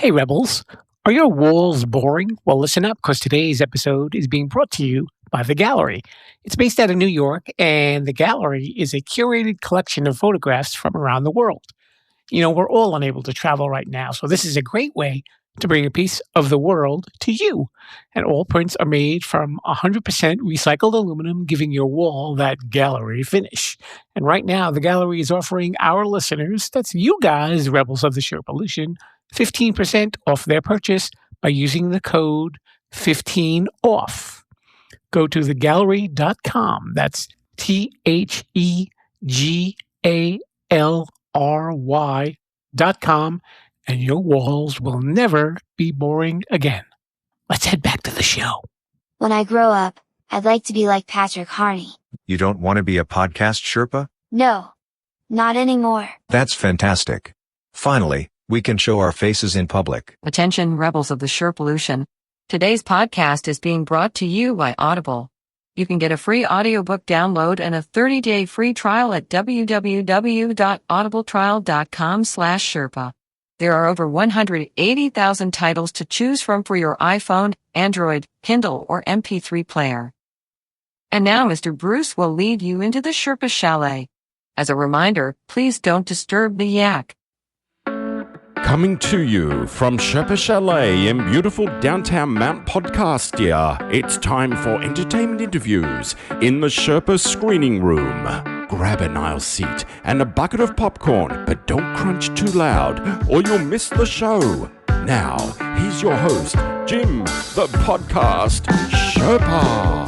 Hey, Rebels. Are your walls boring? Well, listen up because today's episode is being brought to you by The Gallery. It's based out of New York, and The Gallery is a curated collection of photographs from around the world. We're all unable to travel right now, so this is a great way to bring a piece of the world to you. And all prints are made from 100% recycled aluminum, giving your wall that gallery finish. And right now, the gallery is offering our listeners, that's you guys, Rebels of the Sherpalution, 15% off their purchase by using the code 15OFF. Go to thegallery.com. That's TheGallery.com, and your walls will never be boring again. Let's head back to the show. When I grow up, I'd like to be like Patrick Harney. You don't want to be a podcast Sherpa? No, not anymore. That's fantastic. Finally, we can show our faces in public. Attention, Rebels of the Sherpalution. Today's podcast is being brought to you by Audible. You can get a free audiobook download and a 30-day free trial at www.audibletrial.com/Sherpa. There are over 180,000 titles to choose from for your iPhone, Android, Kindle, or MP3 player. And now Mr. Bruce will lead you into the Sherpa Chalet. As a reminder, please don't disturb the yak. Coming to you from Sherpa Chalet in beautiful downtown Mount Podcastia, it's time for entertainment interviews in the Sherpa screening room. Grab an aisle seat and a bucket of popcorn, but don't crunch too loud or you'll miss the show. Now, here's your host, Jim, the podcast Sherpa.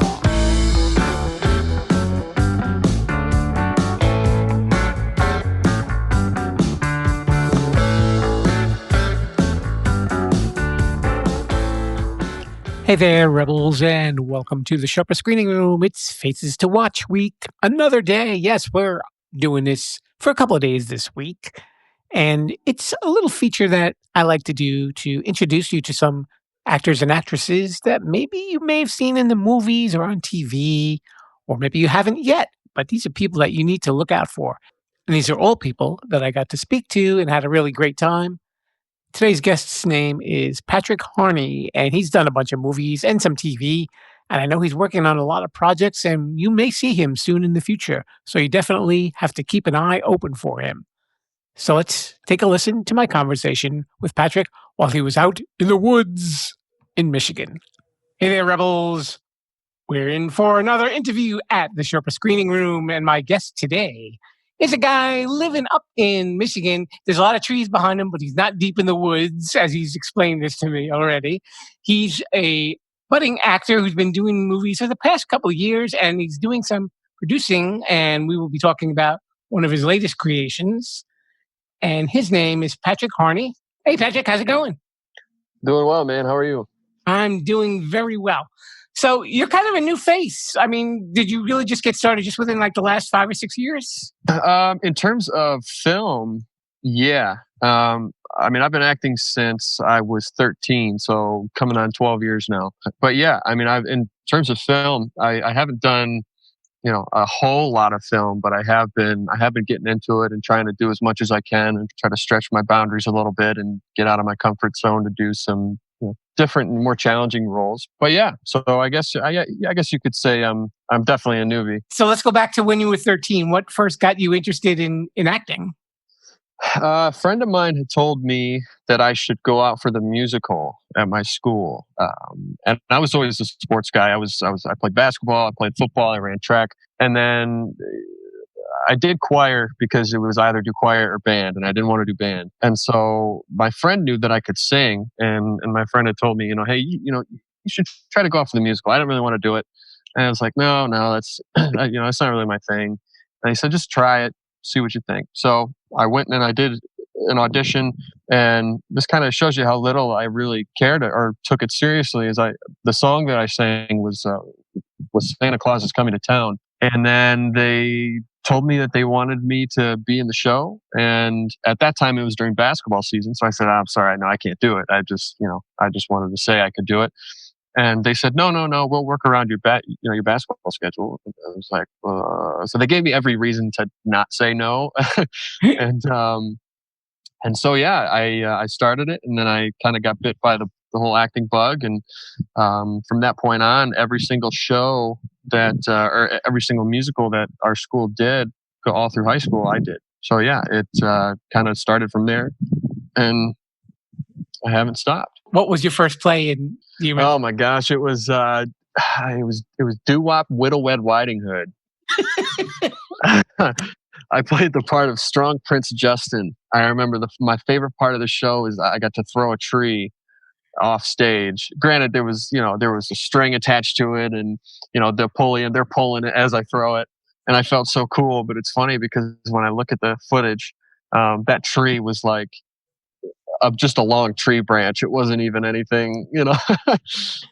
Hey there, Rebels, and welcome to the Sherpa Screening Room. It's Faces to Watch Week. Another day. Yes, we're doing this for a couple of days this week. And it's a little feature that I like to do to introduce you to some actors and actresses that maybe you may have seen in the movies or on TV, or maybe you haven't yet. But these are people that you need to look out for. And these are all people that I got to speak to and had a really great time. Today's guest's name is Patrick Harney, and he's done a bunch of movies and some TV, and I know he's working on a lot of projects, and you may see him soon in the future, so you definitely have to keep an eye open for him. So let's take a listen to my conversation with Patrick while he was out in the woods in Michigan. Hey there, Rebels. We're in for another interview at the Sherpa Screening Room, and my guest today is a guy living up in Michigan. There's a lot of trees behind him, but he's not deep in the woods, as he's explained this to me already. He's a budding actor who's been doing movies for the past couple of years, and he's doing some producing, and we will be talking about one of his latest creations. And his name is Patrick Harney. Hey, Patrick, how's it going? Doing well, man. How are you? I'm doing very well. So you're kind of a new face. I mean, did you really just get started just within like the last 5 or 6 years? In terms of film, yeah. I've been acting since I was 13, so coming on 12 years now. But yeah, in terms of film, I haven't done, a whole lot of film, but I have been getting into it and trying to do as much as I can and try to stretch my boundaries a little bit and get out of my comfort zone to do some different and more challenging roles. But yeah, so I guess you could say I'm definitely a newbie. So let's go back to when you were 13. What first got you interested in acting? A friend of mine had told me that I should go out for the musical at my school, and I was always a sports guy. I played basketball, I played football, I ran track, and then I did choir because it was either do choir or band, and I didn't want to do band. And so my friend knew that I could sing, and my friend had told me, hey, you should try to go out for the musical. I didn't really want to do it, and I was like, no, that's that's not really my thing. And he said, just try it, see what you think. So I went and I did an audition, and this kind of shows you how little I really cared or took it seriously. The song that I sang was Santa Claus is Coming to Town, and then they told me that they wanted me to be in the show. And at that time it was during basketball season. So I said, I'm sorry, no, I can't do it. I just wanted to say I could do it. And they said, no, we'll work around your basketball schedule. And I was like, so they gave me every reason to not say no. And And so yeah, I started it, and then I kind of got bit by the whole acting bug, and from that point on, every single show that or every single musical that our school did, all through high school, I did. So yeah, it kind of started from there, and I haven't stopped. What was your first play? And do you remember? Oh my gosh, it was Doo Wop Whittle Wed Riding Hood. I played the part of Strong Prince Justin. I remember my favorite part of the show is I got to throw a tree off stage. Granted, there was a string attached to it, and they're pulling it as I throw it, and I felt so cool. But it's funny because when I look at the footage, that tree was like just a long tree branch. It wasn't even anything,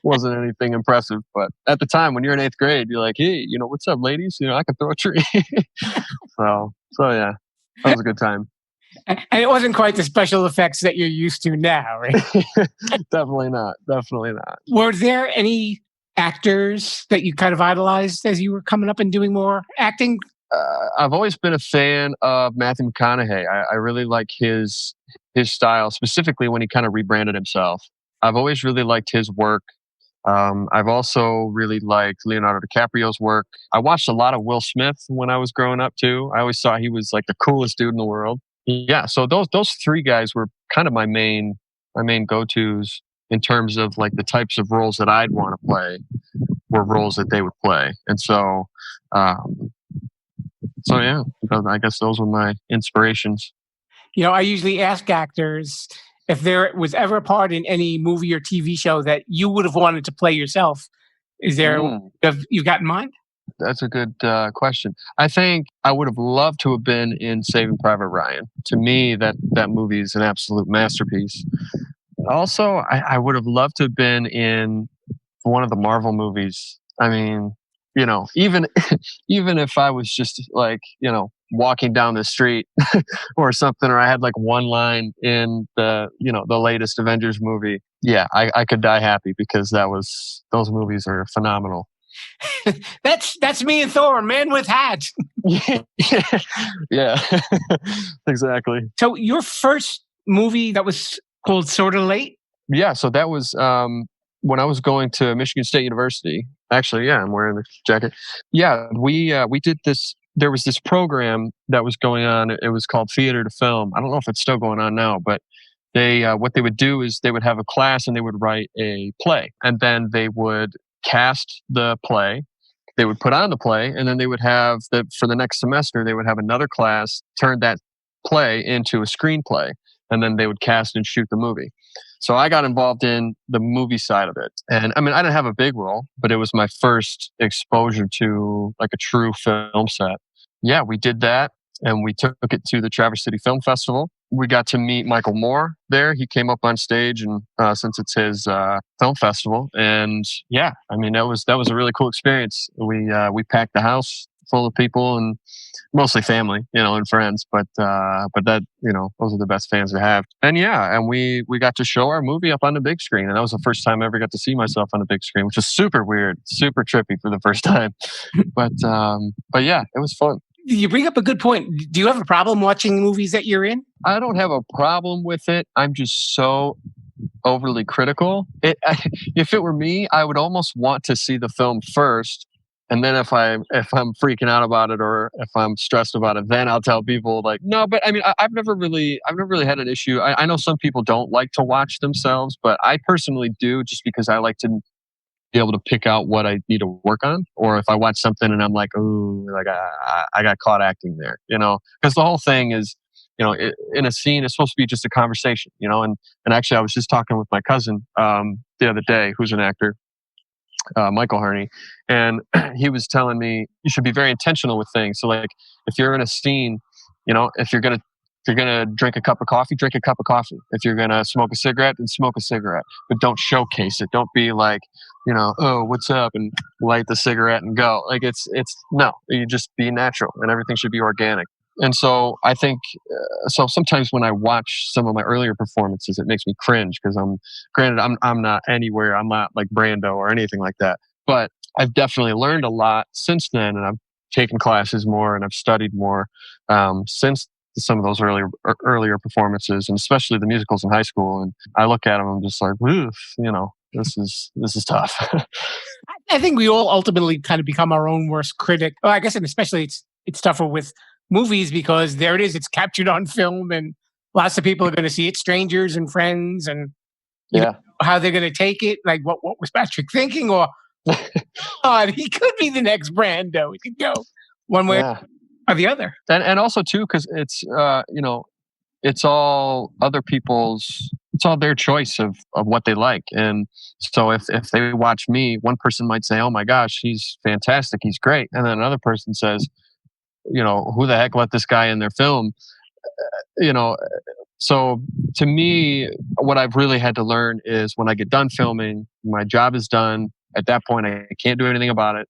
wasn't anything impressive. But at the time, when you're in 8th grade, you're like, hey, what's up, ladies? I can throw a tree. so yeah, that was a good time. And it wasn't quite the special effects that you're used to now, right? Definitely not. Definitely not. Were there any actors that you kind of idolized as you were coming up and doing more acting? I've always been a fan of Matthew McConaughey. I really like his style, specifically when he kind of rebranded himself. I've always really liked his work. I've also really liked Leonardo DiCaprio's work. I watched a lot of Will Smith when I was growing up too. I always thought he was like the coolest dude in the world. Yeah, so those three guys were kind of my main go-tos in terms of like the types of roles that I'd want to play were roles that they would play. And so yeah, I guess those were my inspirations. I usually ask actors if there was ever a part in any movie or TV show that you would have wanted to play yourself. Is there you've got in mind? That's a good question. I think I would have loved to have been in Saving Private Ryan. To me, that movie is an absolute masterpiece. Also, I would have loved to have been in one of the Marvel movies. I mean, even if I was just like, walking down the street or something, or I had like one line in the latest Avengers movie, yeah, I could die happy because those movies are phenomenal. That's me and Thor, man with hat. Yeah, exactly. So your first movie that was called Sort of Late? Yeah, so that was when I was going to Michigan State University. Actually, yeah, I'm wearing the jacket. Yeah, we did this. There was this program that was going on. It was called Theater to Film. I don't know if it's still going on now, but what they would do is they would have a class and they would write a play, and then they would cast the play. They would put on the play, and then they would have for the next semester they would have another class turn that play into a screenplay, and then they would cast and shoot the movie. So I got involved in the movie side of it. And I mean, I didn't have a big role, but it was my first exposure to like a true film set. Yeah, we did that, and we took it to the Traverse City Film Festival. We got to meet Michael Moore there. He came up on stage, and since it's his film festival, and yeah, I mean that was a really cool experience. We packed the house full of people, and mostly family, and friends, but that, those are the best fans to have. And yeah, and we got to show our movie up on the big screen, and that was the first time I ever got to see myself on the big screen, which was super weird, super trippy for the first time. But yeah, it was fun. You bring up a good point. Do you have a problem watching movies that you're in? I don't have a problem with it. I'm just so overly critical. If it were me, I would almost want to see the film first. And then if I'm freaking out about it, or if I'm stressed about it, then I'll tell people like, no. But I mean, I've never really had an issue. I know some people don't like to watch themselves, but I personally do, just because I like to be able to pick out what I need to work on, or if I watch something and I'm like, ooh, like I got caught acting there, because the whole thing is, in a scene, it's supposed to be just a conversation, and actually I was just talking with my cousin the other day, who's an actor, Michael Harney, and he was telling me you should be very intentional with things. So like if you're in a scene, if you're gonna drink a cup of coffee, drink a cup of coffee. If you're gonna smoke a cigarette, then smoke a cigarette. But don't showcase it. Don't be like, oh, what's up, and light the cigarette and go. Like it's no. You just be natural, and everything should be organic. And so I think, so sometimes when I watch some of my earlier performances, it makes me cringe because I'm not anywhere. I'm not like Brando or anything like that. But I've definitely learned a lot since then, and I've taken classes more and I've studied more since some of those earlier performances, and especially the musicals in high school. And I look at them, I'm just like, oof, this is tough. I think we all ultimately kind of become our own worst critic. Well, I guess, and especially it's tougher with movies because there it is. It's captured on film, and lots of people are going to see it, strangers and friends, and you know Yeah. how they're going to take it. Like, what was Patrick thinking? Or God, he could be the next Brando. He could go one way Yeah. or the other. And also too, because it's all other people's, it's all their choice of what they like. And so if they watch me, one person might say, oh my gosh, he's fantastic, he's great, and then another person says, who the heck let this guy in their film? you know so to me, what I've really had to learn is when I get done filming, my job is done. At that point, I can't do anything about it.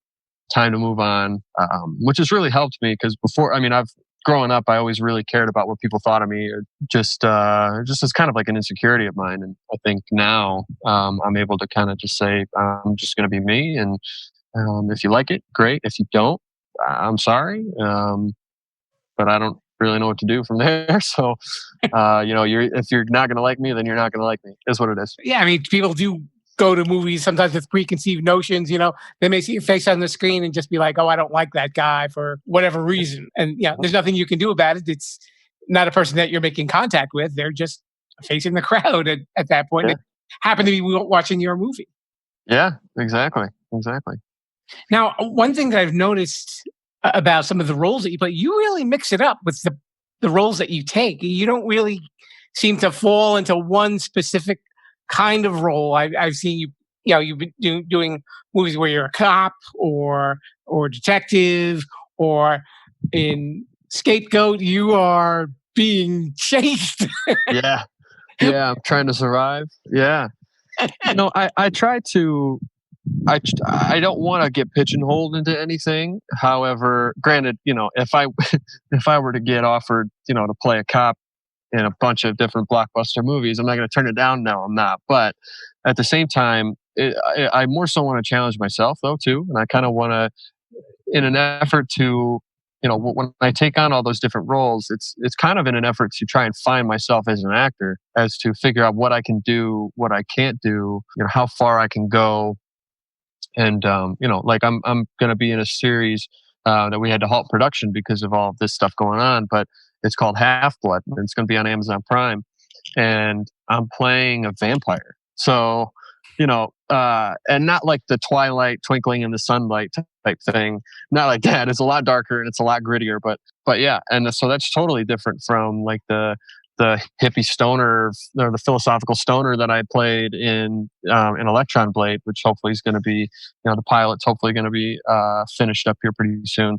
Time to move on, which has really helped me, because before, I've growing up, I always really cared about what people thought of me, or just as kind of like an insecurity of mine. And I think now I'm able to kind of just say, I'm just going to be me, and if you like it, great. If you don't, I'm sorry, but I don't really know what to do from there. So, if you're not going to like me, then you're not going to like me. Is what it is. Yeah, I mean, people do go to movies sometimes with preconceived notions. They may see your face on the screen and just be like, "Oh, I don't like that guy for whatever reason," and there's nothing you can do about it. It's not a person that you're making contact with; they're just facing the crowd at that point. Yeah. It happened to be watching your movie. Yeah, exactly. Now, one thing that I've noticed about some of the roles that you play, you really mix it up with the roles that you take. You don't really seem to fall into one specific kind of role. I've seen you. You've been doing movies where you're a cop or detective, or in Scapegoat, you are being chased. Yeah, I'm trying to survive. Yeah, I try to. I don't want to get pigeonholed into anything. However, granted, if I if I were to get offered, to play a cop in a bunch of different blockbuster movies, I'm not going to turn it down. No, I'm not. But at the same time, I more so want to challenge myself, though, too, and I kind of want to, in an effort to, when I take on all those different roles, it's kind of in an effort to try and find myself as an actor, as to figure out what I can do, what I can't do, how far I can go. And like I'm going to be in a series that we had to halt production because of all of this stuff going on, but it's called Half Blood, and it's going to be on Amazon Prime, and I'm playing a vampire. So, and not like the Twilight Twinkling in the Sunlight type thing, not like that. It's a lot darker and it's a lot grittier, but yeah, and so that's totally different from like the hippie stoner, or the philosophical stoner that I played in Electron Blade, which hopefully is going to be, the pilot's hopefully going to be finished up here pretty soon.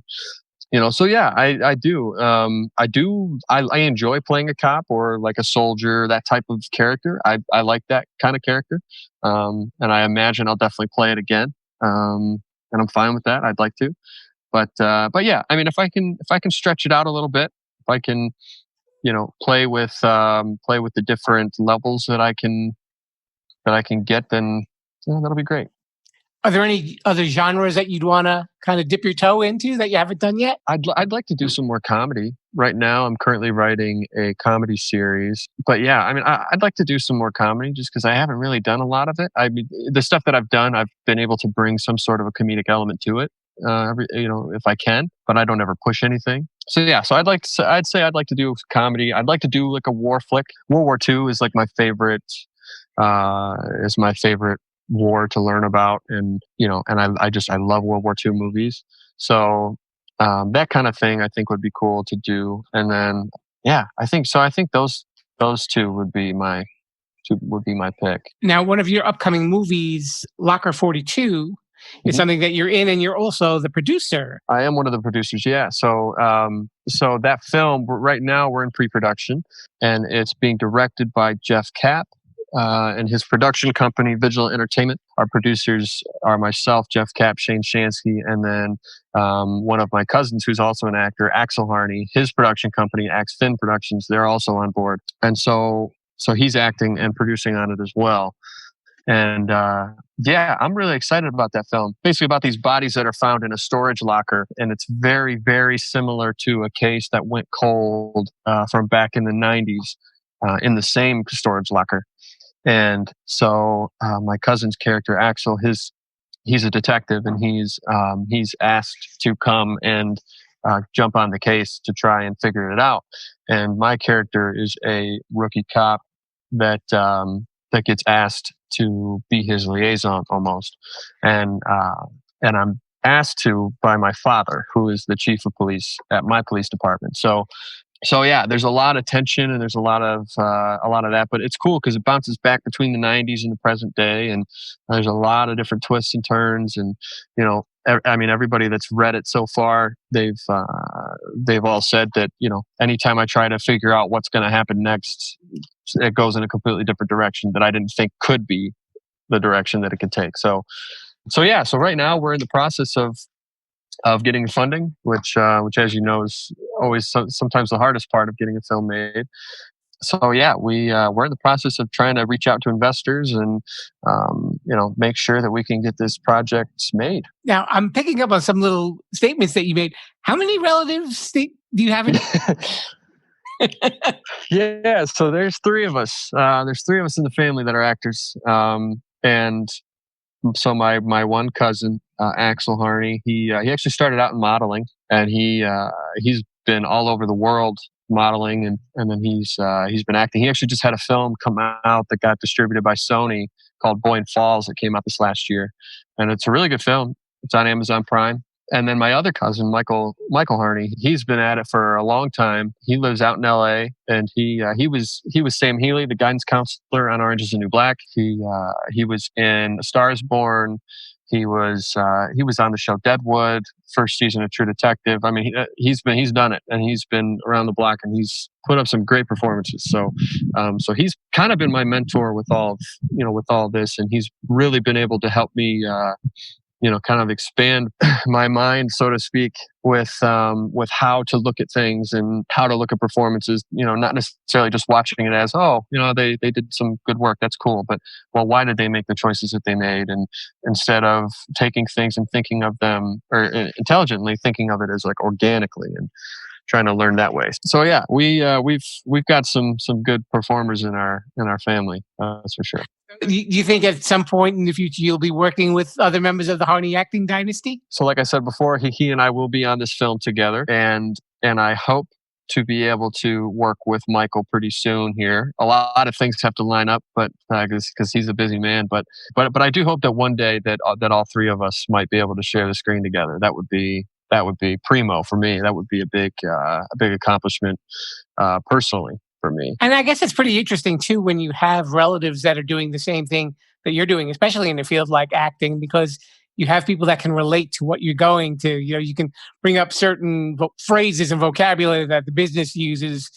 So yeah, I do. I enjoy playing a cop or like a soldier, that type of character. I like that kind of character, and I imagine I'll definitely play it again. And I'm fine with that. I'd like to, but yeah, if I can stretch it out a little bit, if I can play with the different levels that I can get, then that'll be great. Are there any other genres that you'd want to kind of dip your toe into that you haven't done yet? I'd like to do some more comedy. Right now, I'm currently writing a comedy series, but yeah, I'd like to do some more comedy just because I haven't really done a lot of it. The stuff that I've done, I've been able to bring some sort of a comedic element to it. If I can, but I don't ever push anything. So yeah, so I'd say I'd like to do comedy. I'd like to do like a war flick. World War II is like my favorite war to learn about, and I love World War II movies. So that kind of thing I think would be cool to do. And then yeah, I think those two would be my pick. Now, one of your upcoming movies, Locker 42, is something that you're in, and you're also the producer. I am one of the producers, yeah. So that film, right now we're in pre-production, and it's being directed by Jeff Kapp and his production company, Vigilant Entertainment. Our producers are myself, Jeff Kapp, Shane Shansky, and then one of my cousins who's also an actor, Axel Harney. His production company, Axe Fin Productions, they're also on board. And so he's acting and producing on it as well. And Yeah, I'm really excited about that film. Basically, about these bodies that are found in a storage locker, and it's very, very similar to a case that went cold from back in the '90s in the same storage locker. And so, my cousin's character Axel, he's a detective, and he's asked to come and jump on the case to try and figure it out. And my character is a rookie cop that gets asked to be his liaison almost, and I'm asked to by my father, who is the chief of police at my police department. So yeah, there's a lot of tension and there's a lot of that, but it's cool because it bounces back between the '90s and the present day, and there's a lot of different twists and turns, and I mean, everybody that's read it so far, they've all said that anytime I try to figure out what's going to happen next, it goes in a completely different direction that I didn't think could be the direction that it could take. So yeah, so right now we're in the process of getting funding, which as you know is always sometimes the hardest part of getting a film made. So yeah, we're in the process of trying to reach out to investors and make sure that we can get this project made. Now, I'm picking up on some little statements that you made. How many relatives do you have? Yeah, so there's three of us. There's three of us in the family that are actors, and so my one cousin Axel Harney, he actually started out in modeling, and he's been all over the world modeling, and then he's been acting. He actually just had a film come out that got distributed by Sony called Boyne Falls that came out this last year, and it's a really good film. It's on Amazon Prime. And then my other cousin, Michael Harney, he's been at it for a long time. He lives out in L.A. and he was Sam Healy, the guidance counselor on Orange Is the New Black. He was in A Star Is Born. He was on the show Deadwood, first season of True Detective. I mean, he's done it, and he's been around the block, and he's put up some great performances. So he's kind of been my mentor with all this, and he's really been able to help me. Kind of expand my mind, so to speak, with how to look at things and how to look at performances. Not necessarily just watching it as, they did some good work. That's cool. But, well, why did they make the choices that they made? And instead of taking things and thinking of them or intelligently thinking of it as like organically and trying to learn that way. So yeah, we've got some good performers in our family. That's for sure. Do you think at some point in the future you'll be working with other members of the Harney acting dynasty? So like I said before, he and I will be on this film together, and I hope to be able to work with Michael pretty soon here. A lot of things have to line up, but because he's a busy man, but I do hope that one day that all three of us might be able to share the screen together. That would be primo for me. That would be a big accomplishment personally for me. And I guess it's pretty interesting too when you have relatives that are doing the same thing that you're doing, especially in a field like acting, because you have people that can relate to what you're going to. You can bring up certain phrases and vocabulary that the business uses,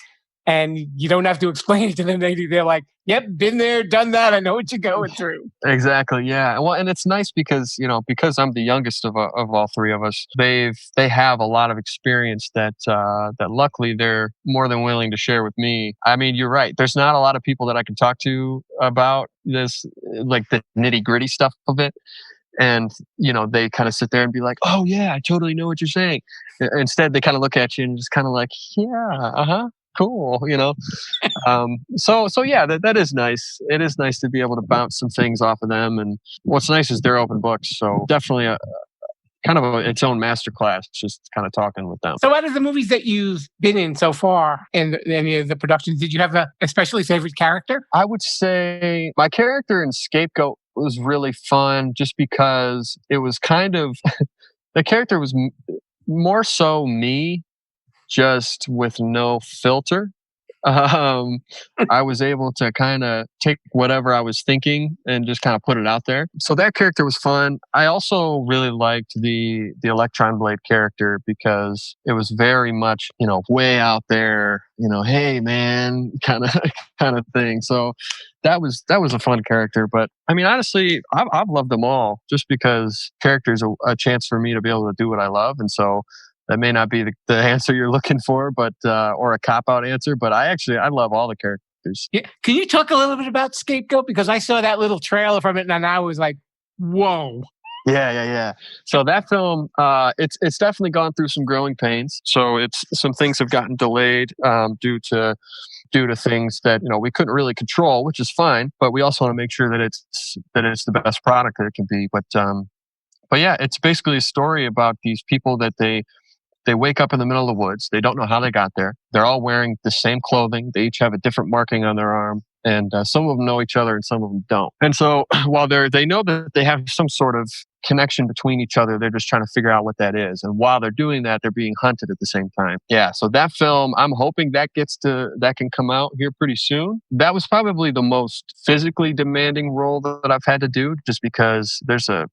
and you don't have to explain it to them. They're like, "Yep, been there, done that. I know what you're going through." Exactly. Yeah. Well, and it's nice because I'm the youngest of all three of us. They have a lot of experience that luckily they're more than willing to share with me. I mean, you're right. There's not a lot of people that I can talk to about this, like the nitty gritty stuff of it. And they kind of sit there and be like, "Oh yeah, I totally know what you're saying." Instead, they kind of look at you and just kind of like, "Yeah, cool." So yeah, that is nice. It is nice to be able to bounce some things off of them. And what's nice is they're open books. So definitely its own masterclass, just kind of talking with them. So out of the movies that you've been in so far and any of the productions, did you have a especially favorite character? I would say my character in Scapegoat was really fun just because it was kind of the character was more so me, just with no filter. I was able to kind of take whatever I was thinking and just kind of put it out there. So that character was fun. I also really liked the Electron Blade character because it was very much, way out there, hey man, kind of thing. So that was a fun character. But I mean, honestly, I've loved them all just because characters are a chance for me to be able to do what I love. And so that may not be the answer you're looking for, but or a cop-out answer. But I love all the characters. Yeah. Can you talk a little bit about Scapegoat? Because I saw that little trailer from it, and I was like, Whoa. Yeah. So that film, it's definitely gone through some growing pains. So some things have gotten delayed due to things that we couldn't really control, which is fine. But we also want to make sure that it's the best product that it can be. But yeah, it's basically a story about these people that they wake up in the middle of the woods. They don't know how they got there. They're all wearing the same clothing. They each have a different marking on their arm. And some of them know each other and some of them don't. And so while they know that they have some sort of connection between each other, they're just trying to figure out what that is. And while they're doing that, they're being hunted at the same time. Yeah. So that film, I'm hoping that can come out here pretty soon. That was probably the most physically demanding role that I've had to do, just because there's a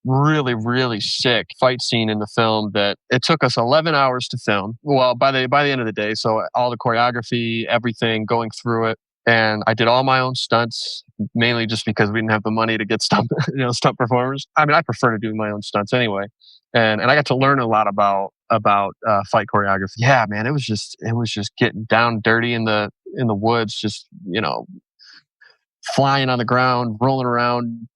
really, really sick fight scene in the film that it took us 11 hours to film. Well, by the end of the day, so all the choreography, everything, going through it. And I did all my own stunts, mainly just because we didn't have the money to get stunt performers. I mean, I prefer to do my own stunts anyway. And I got to learn a lot about fight choreography. Yeah, man, it was just getting down dirty in the woods, just flying on the ground, rolling around,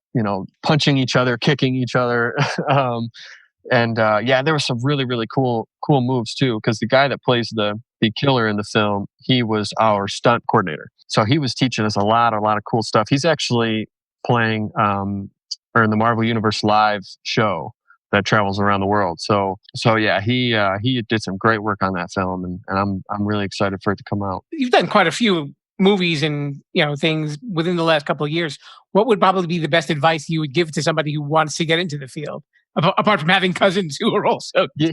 punching each other, kicking each other. Yeah, there were some really, really cool moves too, because the guy that plays the killer in the film, he was our stunt coordinator. So he was teaching us a lot of cool stuff. He's actually playing or in the Marvel Universe Live show that travels around the world. So yeah, he did some great work on that film, and I'm really excited for it to come out. You've done quite a few movies and things within the last couple of years. What would probably be the best advice you would give to somebody who wants to get into the field, apart from having cousins who are also? Yeah.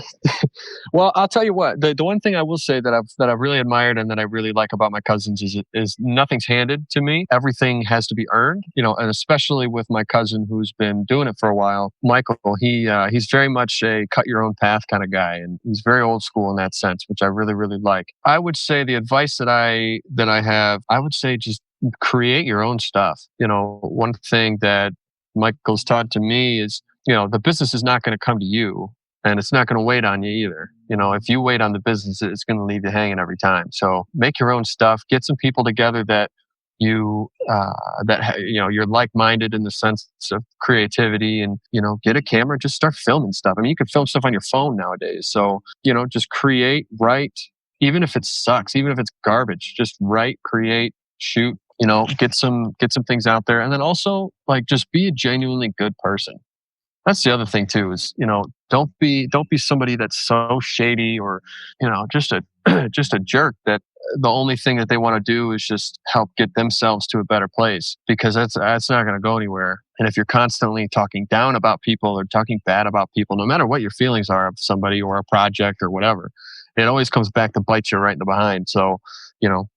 Well, I'll tell you what. The one thing I will say that I've really admired and that I really like about my cousins is nothing's handed to me. Everything has to be earned. And especially with my cousin who's been doing it for a while, Michael. He's very much a cut your own path kind of guy, and he's very old school in that sense, which I really, really like. I would say the advice that I have, I would say just create your own stuff. One thing that Michael's taught to me is, the business is not going to come to you, and it's not going to wait on you either. If you wait on the business, it's going to leave you hanging every time. So make your own stuff, get some people together that you're like-minded in the sense of creativity, and, get a camera, just start filming stuff. I mean, you can film stuff on your phone nowadays. So, just create, write, even if it sucks, even if it's garbage, just write, create, shoot, get some things out there. And then also, like, just be a genuinely good person. That's the other thing too, is, don't be somebody that's so shady or, just a jerk that the only thing that they want to do is just help get themselves to a better place, because that's not going to go anywhere. And if you're constantly talking down about people or talking bad about people, no matter what your feelings are of somebody or a project or whatever, it always comes back to bite you right in the behind. So,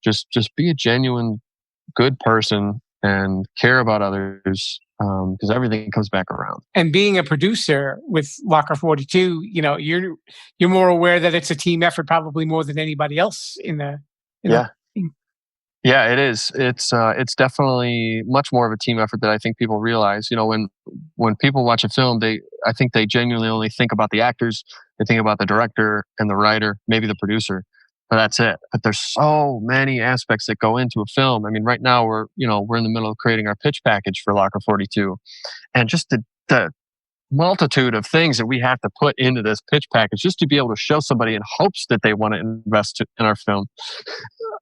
just be a genuine good person and care about others, because everything comes back around. And being a producer with Locker 42, you're more aware that it's a team effort, probably more than anybody else in the team. Yeah, it is. It's definitely much more of a team effort than I think people realize. When people watch a film, I think they genuinely only think about the actors. They think about the director and the writer, maybe the producer. But that's it. But there's so many aspects that go into a film. I mean, right now we're in the middle of creating our pitch package for Locker 42, and just the multitude of things that we have to put into this pitch package just to be able to show somebody in hopes that they want to invest in our film.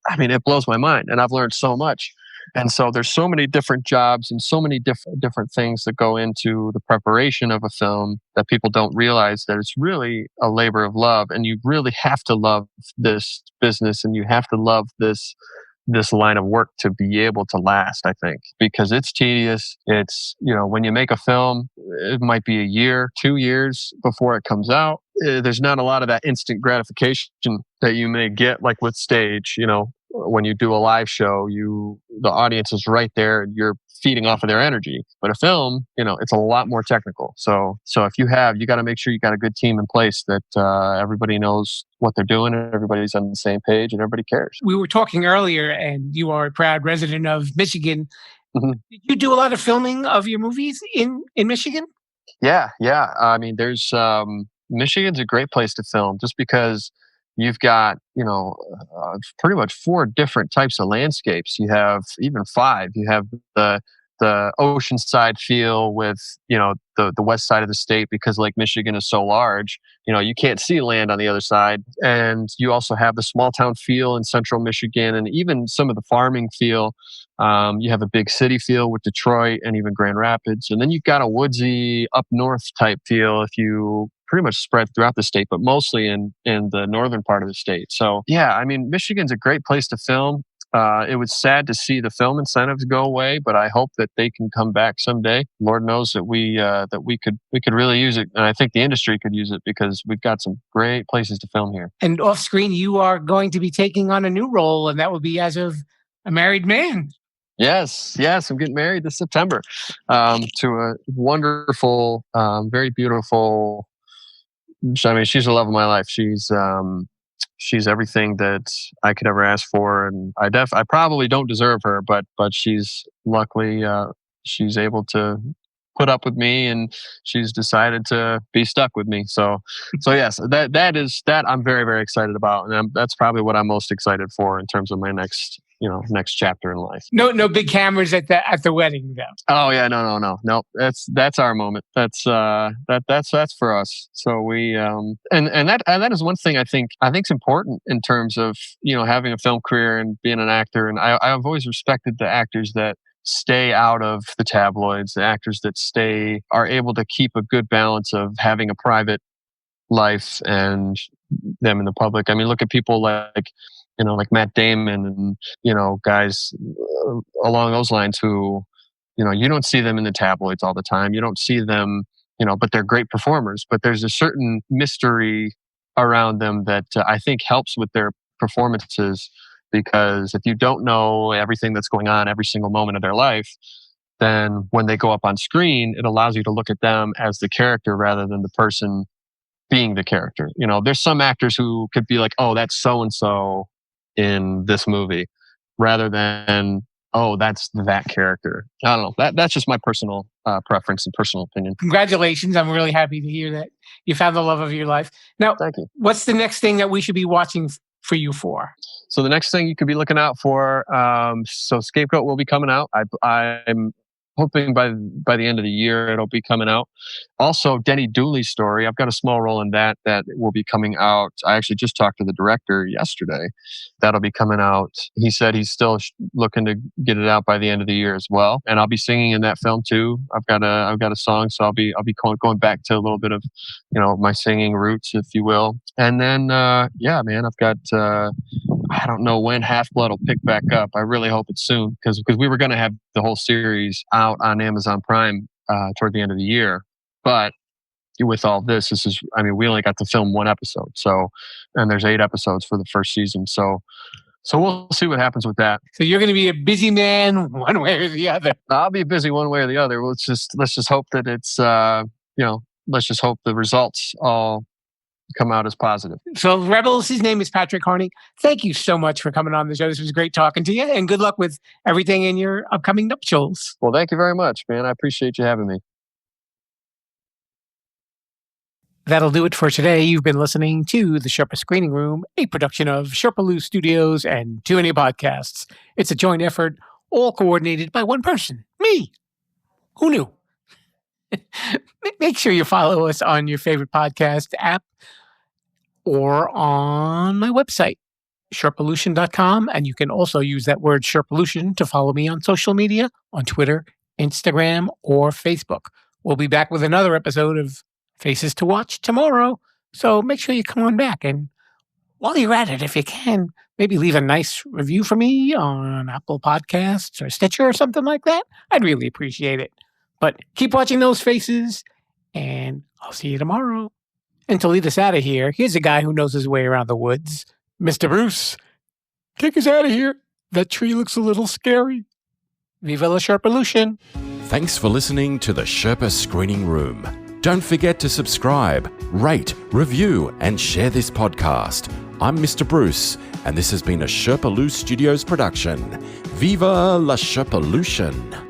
I mean, it blows my mind, and I've learned so much. And so there's so many different jobs and so many different things that go into the preparation of a film that people don't realize that it's really a labor of love. And you really have to love this business, and you have to love this line of work to be able to last, I think, because it's tedious. It's, when you make a film, it might be a year, 2 years before it comes out. There's not a lot of that instant gratification that you may get like with stage. When you do a live show, the audience is right there and you're feeding off of their energy. But a film, it's a lot more technical. So if you got to make sure you got a good team in place, that everybody knows what they're doing and everybody's on the same page and everybody cares. We were talking earlier, and you are a proud resident of Michigan. Mm-hmm. Did you do a lot of filming of your movies in Michigan? Yeah. I mean, there's Michigan's a great place to film, just because you've got, pretty much 4 different types of landscapes. You have even 5. You have the the oceanside feel with, the west side of the state, because Lake Michigan is so large, you can't see land on the other side. And you also have the small town feel in central Michigan, and even some of the farming feel. You have a big city feel with Detroit and even Grand Rapids. And then you've got a woodsy up north type feel if you pretty much spread throughout the state, but mostly in the northern part of the state. So yeah, I mean, Michigan's a great place to film. It was sad to see the film incentives go away, but I hope that they can come back someday. Lord knows that we could really use it, and I think the industry could use it, because we've got some great places to film here. And off screen, you are going to be taking on a new role, and that will be as of a married man. Yes, I'm getting married this September to a wonderful, very beautiful. I mean, she's the love of my life. She's everything that I could ever ask for, and I probably don't deserve her, but she's luckily she's able to put up with me, and she's decided to be stuck with me. So yes, that I'm very, very excited about, and that's probably what I'm most excited for in terms of my next chapter in life. No big cameras at the wedding, though. Oh yeah, no. That's our moment. That's for us. So we and that is one thing I think is important in terms of having a film career and being an actor. And I've always respected the actors that stay out of the tabloids, the actors that are able to keep a good balance of having a private life and them in the public. I mean, look at people like Matt Damon and, guys along those lines who, you don't see them in the tabloids all the time. You don't see them, but they're great performers. But there's a certain mystery around them that I think helps with their performances, because if you don't know everything that's going on every single moment of their life, then when they go up on screen, it allows you to look at them as the character rather than the person being the character. There's some actors who could be like, oh, that's so-and-so in this movie, rather than, oh, that's that character. I don't know. That's just my personal preference and personal opinion. Congratulations. I'm really happy to hear that you found the love of your life. Now, thank you. What's the next thing that we should be watching for you for? So the next thing you could be looking out for, so Scapegoat will be coming out. I'm hoping by the end of the year it'll be coming out. Also, Denny Dooley's story, I've got a small role in that will be coming out. I actually just talked to the director yesterday. That'll be coming out. He said he's still looking to get it out by the end of the year as well. And I'll be singing in that film too. I've got a song, so I'll be going back to a little bit of my singing roots, if you will. And then man, I've got I don't know when Half-Blood will pick back up. I really hope it's soon, because we were going to have the whole series out on Amazon Prime toward the end of the year. But with all this is, we only got to film one episode. So, and there's 8 episodes for the first season. So we'll see what happens with that. So you're going to be a busy man one way or the other. I'll be busy one way or the other. Let's just hope that it's, let's just hope the results all come out as positive. So Rebels, his name is Patrick Harney. Thank you so much for coming on the show. This was great talking to you, and good luck with everything in your upcoming nuptials. Well, thank you very much, man. I appreciate you having me. That'll do it for today. You've been listening to the Sherpa Screening Room, a production of Sherpalu Studios and Too Many Podcasts. It's a joint effort, all coordinated by one person, me. Who knew? Make sure you follow us on your favorite podcast app or on my website, Sherpalution.com. And you can also use that word Sherpalution to follow me on social media, on Twitter, Instagram, or Facebook. We'll be back with another episode of Faces to Watch tomorrow. So make sure you come on back. And while you're at it, if you can, maybe leave a nice review for me on Apple Podcasts or Stitcher or something like that. I'd really appreciate it. But keep watching those faces, and I'll see you tomorrow. And to lead us out of here, here's a guy who knows his way around the woods. Mr. Bruce, kick us out of here. That tree looks a little scary. Viva la Sherpalution. Thanks for listening to the Sherpa Screening Room. Don't forget to subscribe, rate, review, and share this podcast. I'm Mr. Bruce, and this has been a Sherpalu Studios production. Viva la Sherpalution!